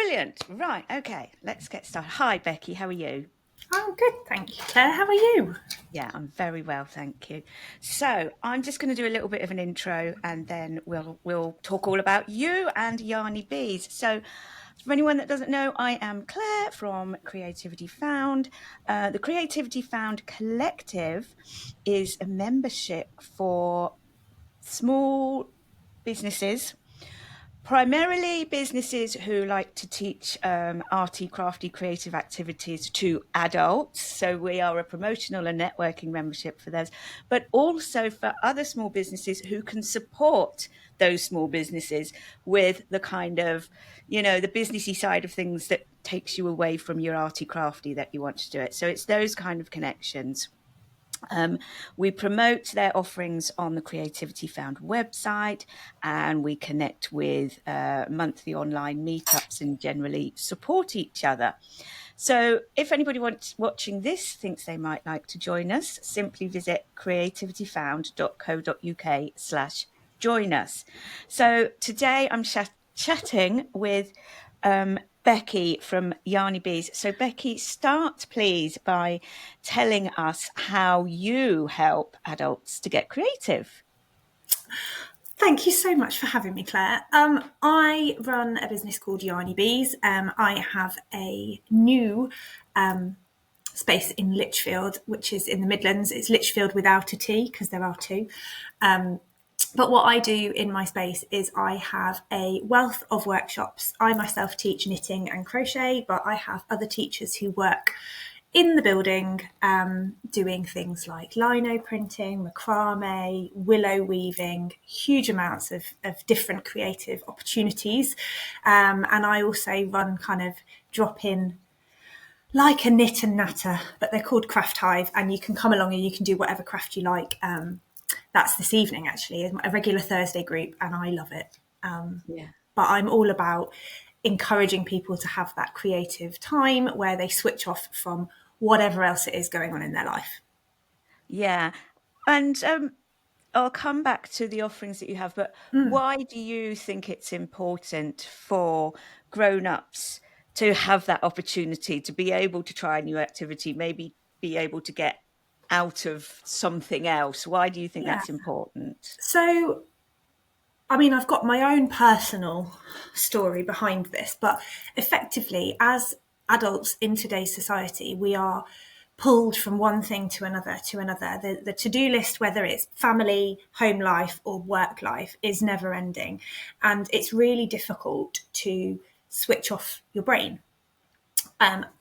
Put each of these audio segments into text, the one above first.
Brilliant. Right. Okay. Let's get started. Hi, Becky. How are you? I'm good, thank you, Claire. How are you? Yeah, I'm very well, thank you. So I'm just going to do a little bit of an intro, and then we'll talk all about you and Yarny Bees. So, for anyone that doesn't know, I am Claire from Creativity Found. The Creativity Found Collective is a membership for small businesses, primarily businesses who like to teach arty, crafty, creative activities to adults. So we are a promotional and networking membership for those, but also for other small businesses who can support those small businesses with the kind of, the businessy side of things that takes you away from your arty, crafty that you want to do it. So it's those kind of connections. We promote their offerings on the Creativity Found website, and we connect with monthly online meetups and generally support each other. So if anybody watching this thinks they might like to join us, simply visit creativityfound.co.uk/join us. So today I'm chatting with Becci from Yarny Bees. So Becci, start please by telling us how you help adults to get creative. Thank you so much for having me, Claire. I run a business called Yarny Bees. I have a new space in Lichfield, which is in the Midlands. It's Lichfield without a T because there are two. But what I do in my space is I have a wealth of workshops. I myself teach knitting and crochet, but I have other teachers who work in the building doing things like lino printing, macrame, willow weaving, huge amounts of different creative opportunities. And I also run kind of drop-in like a knit and natter, but they're called Craft Hive, and you can come along and you can do whatever craft you like. That's this evening, actually, a regular Thursday group, and I love it. Yeah. But I'm all about encouraging people to have that creative time where they switch off from whatever else it is going on in their life. Yeah. And I'll come back to the offerings that you have, but why do you think it's important for grown-ups to have that opportunity to be able to try a new activity, maybe be able to get out of something else? Why do you think Yeah. that's important? So, I mean, I've got my own personal story behind this, but effectively, as adults in today's society, we are pulled from one thing to another to another. The to-do list, whether it's family, home life, or work life, is never ending. And it's really difficult to switch off your brain.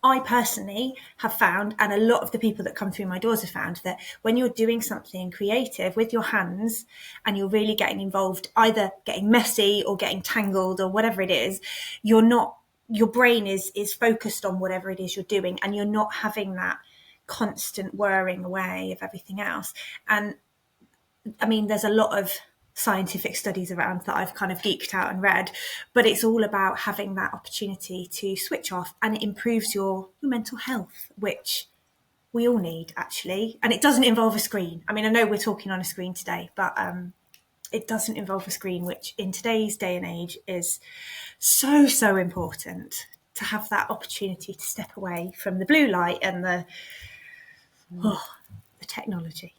I personally have found, and a lot of the people that come through my doors have found, that when you're doing something creative with your hands and you're really getting involved, either getting messy or getting tangled or whatever it is, your brain is focused on whatever it is you're doing, and you're not having that constant whirring away of everything else. And I mean, there's a lot of scientific studies around that I've kind of geeked out and read, but it's all about having that opportunity to switch off, and it improves your mental health, which we all need, actually. And it doesn't involve a screen. I mean, I know we're talking on a screen today, but it doesn't involve a screen, which in today's day and age is so, so important, to have that opportunity to step away from the blue light and the technology.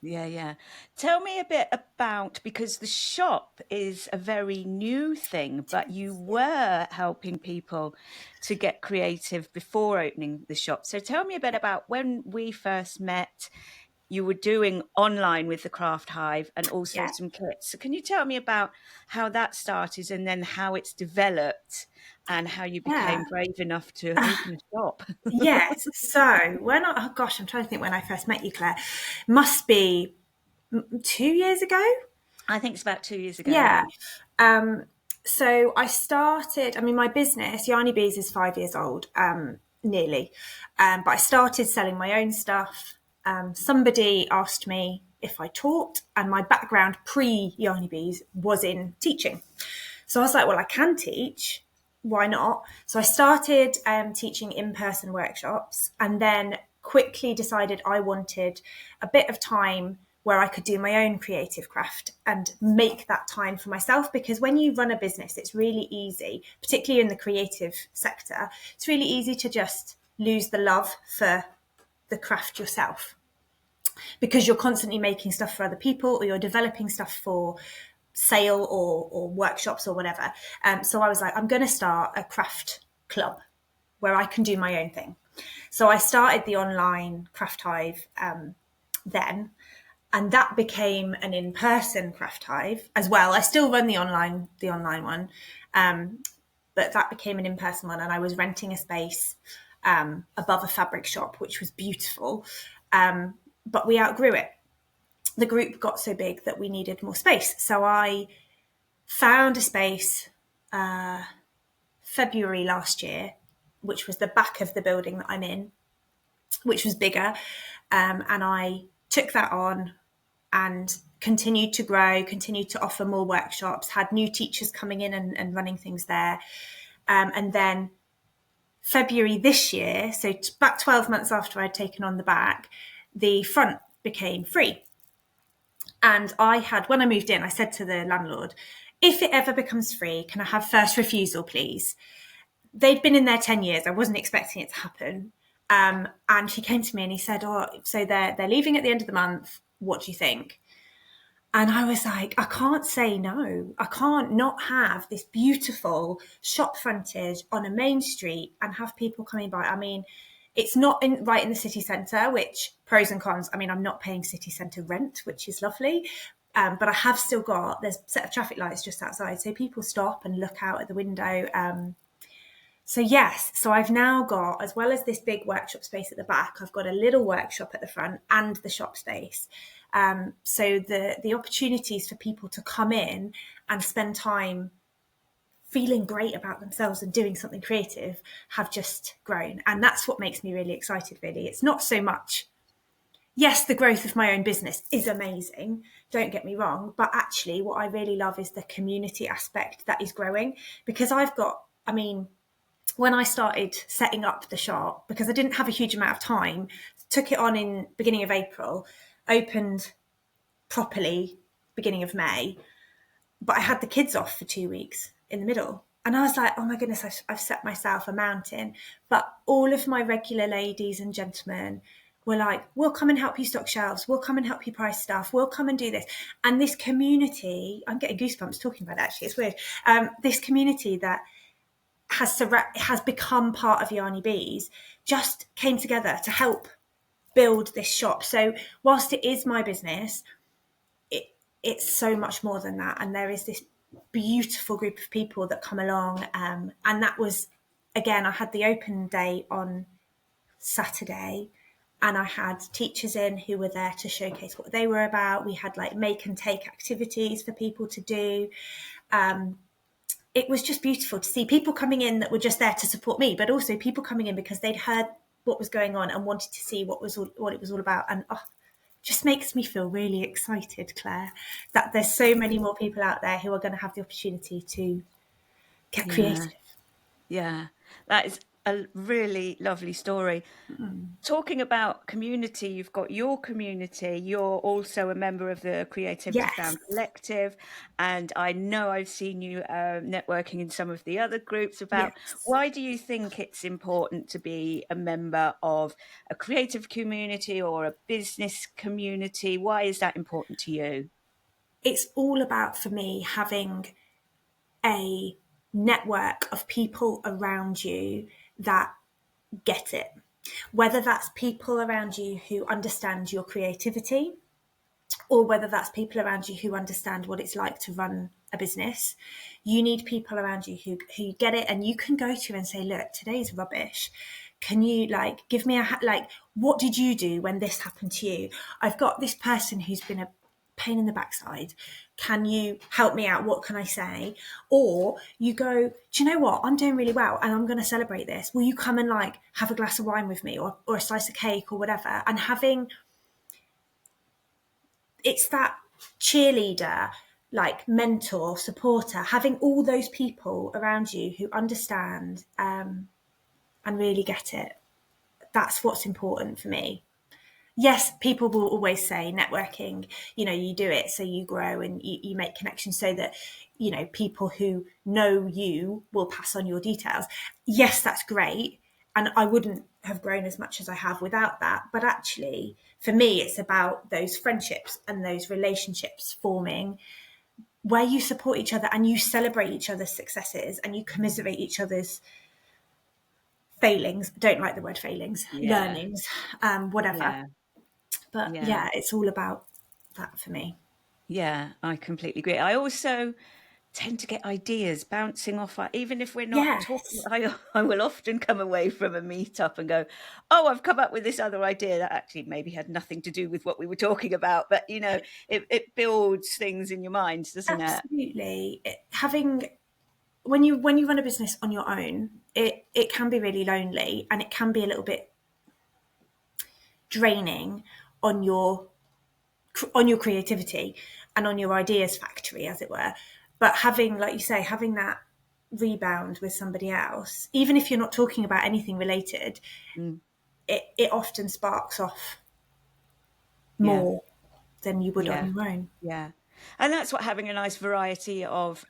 Yeah, yeah. Tell me a bit about, because the shop is a very new thing, but you were helping people to get creative before opening the shop. So tell me a bit about when we first met. You were doing online with the Craft Hive and also Yeah. some kits. So can you tell me about how that started and then how it's developed and how you Yeah. became brave enough to open a shop? Yes. So oh gosh, I'm trying to think when I first met you, Claire. Must be 2 years ago. I think it's about 2 years ago, Yeah. yeah. So I started, I mean, my business, Yarny Bees, is 5 years old, nearly. But I started selling my own stuff. Somebody asked me if I taught, and my background pre Yarny Bees was in teaching. So I was like, well, I can teach. Why not? So I started teaching in-person workshops, and then quickly decided I wanted a bit of time where I could do my own creative craft and make that time for myself. Because when you run a business, it's really easy, particularly in the creative sector, it's really easy to just lose the love for the craft yourself, because you're constantly making stuff for other people, or you're developing stuff for sale or workshops or whatever. So I was like, I'm going to start a craft club where I can do my own thing. So I started the online Craft Hive then, and that became an in-person Craft Hive as well. I still run the online one, but that became an in-person one, and I was renting a space above a fabric shop, which was beautiful. But we outgrew it. The group got so big that we needed more space. So I found a space February last year, which was the back of the building that I'm in, which was bigger. And I took that on and continued to grow, continued to offer more workshops, had new teachers coming in and running things there. And then February this year, so about 12 months after I'd taken on the back, the front became free. And I had, when I moved in, I said to the landlord, if it ever becomes free, can I have first refusal, please? They'd been in there 10 years. I wasn't expecting it to happen. And he came to me and he said, oh, so they're leaving at the end of the month. What do you think? And I was like, I can't say no. I can't not have this beautiful shop frontage on a main street and have people coming by. I mean, it's not right in the city centre, which pros and cons. I mean, I'm not paying city centre rent, which is lovely. But I have still got, there's a set of traffic lights just outside. So people stop and look out at the window. So I've now got, as well as this big workshop space at the back, I've got a little workshop at the front and the shop space. So the opportunities for people to come in and spend time feeling great about themselves and doing something creative have just grown. And that's what makes me really excited, really. It's not so much, yes, the growth of my own business is amazing, don't get me wrong, but actually what I really love is the community aspect that is growing. Because when I started setting up the shop, because I didn't have a huge amount of time, took it on in beginning of April, opened properly beginning of May, but I had the kids off for 2 weeks in the middle. And I was like, oh my goodness, I've set myself a mountain. But all of my regular ladies and gentlemen were like, we'll come and help you stock shelves. We'll come and help you price stuff. We'll come and do this. And this community, I'm getting goosebumps talking about it, actually, it's weird. This community that has become part of Yarny Bees just came together to help build this shop. So whilst it is my business, it's so much more than that. And there is this beautiful group of people that come along. And that was, again, I had the open day on Saturday, and I had teachers in who were there to showcase what they were about. We had like make and take activities for people to do. It was just beautiful to see people coming in that were just there to support me, but also people coming in because they'd heard what was going on and wanted to see what it was all about. And just makes me feel really excited, Claire, that there's so many more people out there who are going to have the opportunity to get creative. Yeah, that is a really lovely story. Talking about community, you've got your community. You're also a member of the Creativity Found Collective, and I know I've seen you networking in some of the other groups about why do you think it's important to be a member of a creative community or a business community? Why is that important to you? It's all about, for me, having a network of people around you that get it. Whether that's people around you who understand your creativity, or whether that's people around you who understand what it's like to run a business. You need people around you who get it, and you can go to and say, look, today's rubbish. Can you give me what did you do when this happened to you? I've got this person who's been a pain in the backside. Can you help me out? What can I say? Or you go, do you know what? I'm doing really well and I'm going to celebrate this. Will you come and have a glass of wine with me, or a slice of cake or whatever? And it's that cheerleader, mentor, supporter, having all those people around you who understand and really get it. That's what's important for me. yes, people will always say networking, you do it so you grow and you make connections so that, people who know you will pass on your details. Yes, that's great. And I wouldn't have grown as much as I have without that. But actually, for me, it's about those friendships and those relationships forming where you support each other and you celebrate each other's successes and you commiserate each other's failings. Don't like the word failings, Yeah. learnings, whatever. Yeah. But Yeah. yeah, it's all about that for me. Yeah. I completely agree. I also tend to get ideas bouncing off, even if we're not talking. Yes, I will often come away from a meetup and go, oh, I've come up with this other idea that actually maybe had nothing to do with what we were talking about, but it builds things in your mind, doesn't it? absolutely. Having when you run a business on your own, it can be really lonely and it can be a little bit draining on your creativity and on your ideas factory, as it were. But having, like you say, having that rebound with somebody else, even if you're not talking about anything related, Mm, it often sparks off yeah. more than you would on Yeah. your own. Yeah. And that's what having a nice variety of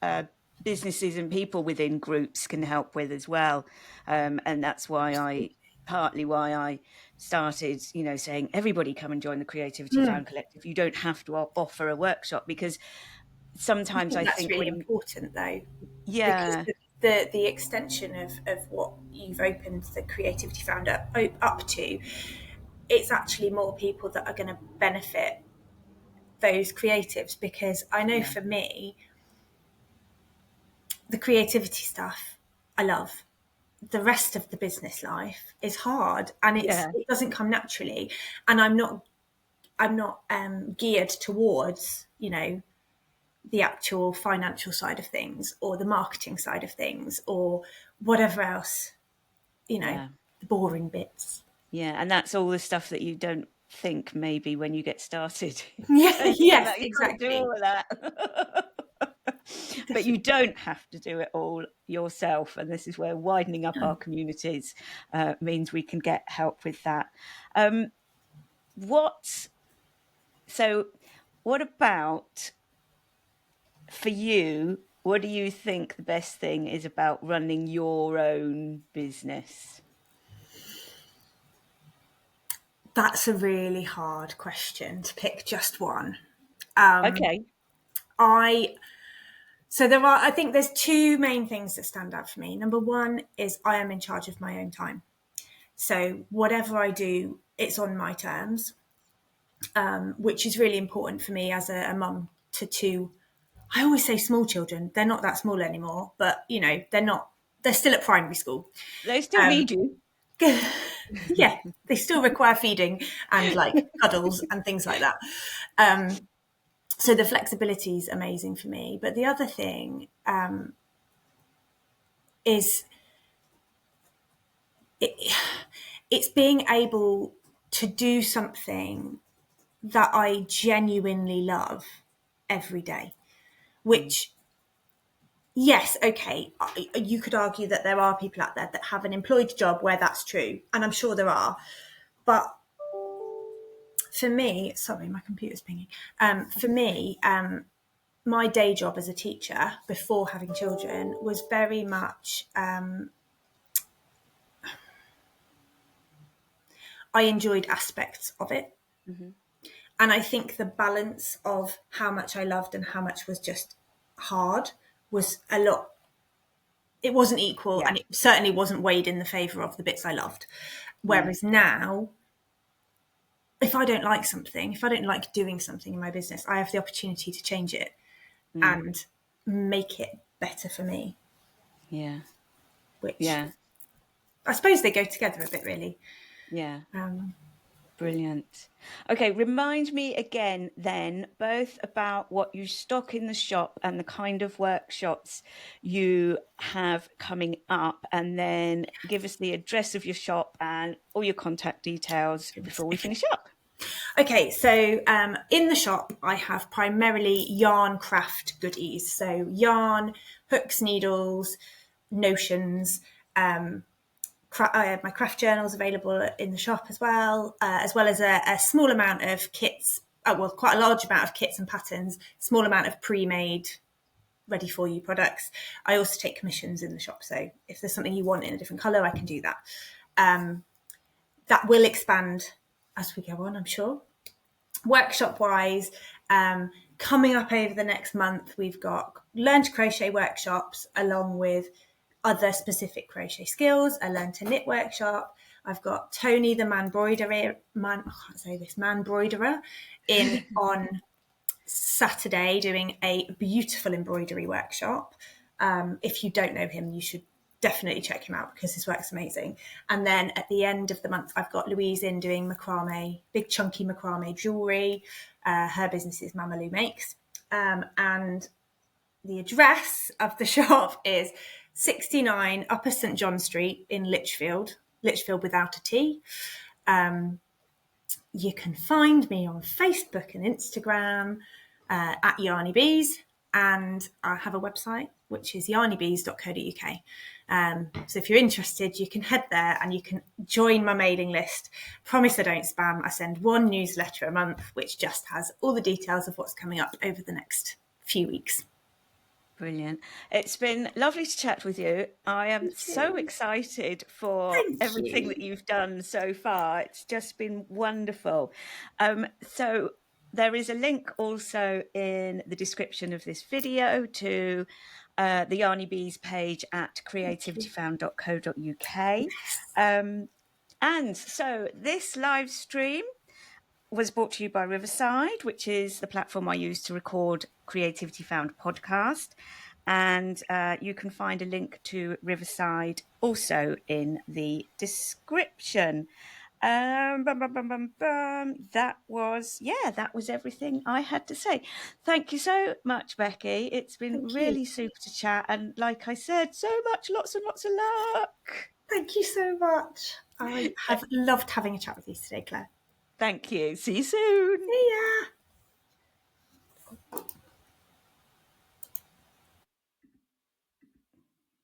businesses and people within groups can help with as well. And that's partly why I started, saying everybody come and join the Creativity Mm. Found Collective. You don't have to offer a workshop, because I sometimes think I that's think really when, important though, because yeah, the extension of what you've opened the Creativity Found up to, it's actually more people that are going to benefit those creatives. Because I know yeah, for me, the creativity stuff I love. The rest of the business life is hard and it yeah, doesn't come naturally. And I'm not geared towards, the actual financial side of things or the marketing side of things or whatever else, yeah, the boring bits. yeah. And that's all the stuff that you don't think maybe when you get started. Yeah, yes, You've got to do exactly. all of that. But you Definitely. don't have to do it all yourself. And this is where widening up our communities means we can get help with that. Um, what, so, what about for you? What do you think the best thing is about running your own business? That's a really hard question to pick just one. Um, Okay. I so there are. I think there's two main things that stand out for me. Number one is I am in charge of my own time. So whatever I do, it's on my terms, which is really important for me as a mum to two. I always say small children. They're not that small anymore, but they're not. They're still at primary school. They still Um, need you. yeah, they still require feeding and like cuddles and things like that. So the flexibility is amazing for me. But the other thing is it, it's being able to do something that I genuinely love every day, Mm, which, yes, okay, you could argue that there are people out there that have an employed job where that's true, and I'm sure there are. But for me, sorry, my computer's pinging. For me, my day job as a teacher before having children was very much, I enjoyed aspects of it. mhm. And I think the balance of how much I loved and how much was just hard was a lot. It wasn't equal, Yeah. and it certainly wasn't weighed in the favour of the bits I loved. Mm, Whereas now, if I don't like something, if I don't like doing something in my business, I have the opportunity to change it mm. and make it better for me, Yeah. which Yeah. I suppose they go together a bit, really. Yeah. Um, Brilliant. Okay, remind me again then both about what you stock in the shop and the kind of workshops you have coming up, and then give us the address of your shop and all your contact details before we okay. finish up. Okay, so in the shop, I have primarily yarn craft goodies. So yarn, hooks, needles, notions, my craft journals available in the shop as well as a small amount of kits. Quite a large amount of kits and patterns, small amount of pre-made, ready for you products. I also take commissions in the shop, so if there's something you want in a different colour, I can do that. That will expand as we go on, I'm sure. Workshop wise, coming up over the next month, we've got learn to crochet workshops along with other specific crochet skills, a learn to knit workshop. I've got Tony the manbroiderer in on Saturday doing a beautiful embroidery workshop. If you don't know him, you should definitely check him out because his work's amazing. And then at the end of the month, I've got Louise in doing macrame, big chunky macrame jewellery. Her business is Mama Lou Makes. And the address of the shop is 69 Upper St John Street in Lichfield without a T. You can find me on Facebook and Instagram at Yarny Bees, and I have a website which is yarnybees.co.uk. So if you're interested, you can head there and you can join my mailing list. Promise I don't spam. I send one newsletter a month, which just has all the details of what's coming up over the next few weeks. Brilliant. It's been lovely to chat with you. I am so excited for everything that you've done so far. It's just been wonderful. So there is a link also in the description of this video to the Yarny Bees page at creativityfound.co.uk. And so this live stream was brought to you by Riverside, which is the platform I use to record Creativity Found podcast. And you can find a link to Riverside also in the description. That was everything I had to say. Thank you so much, Becky. It's been really super to chat. And like I said, so much, lots and lots of luck. Thank you so much. I have loved having a chat with you today, Claire. Thank you. See you soon. See ya.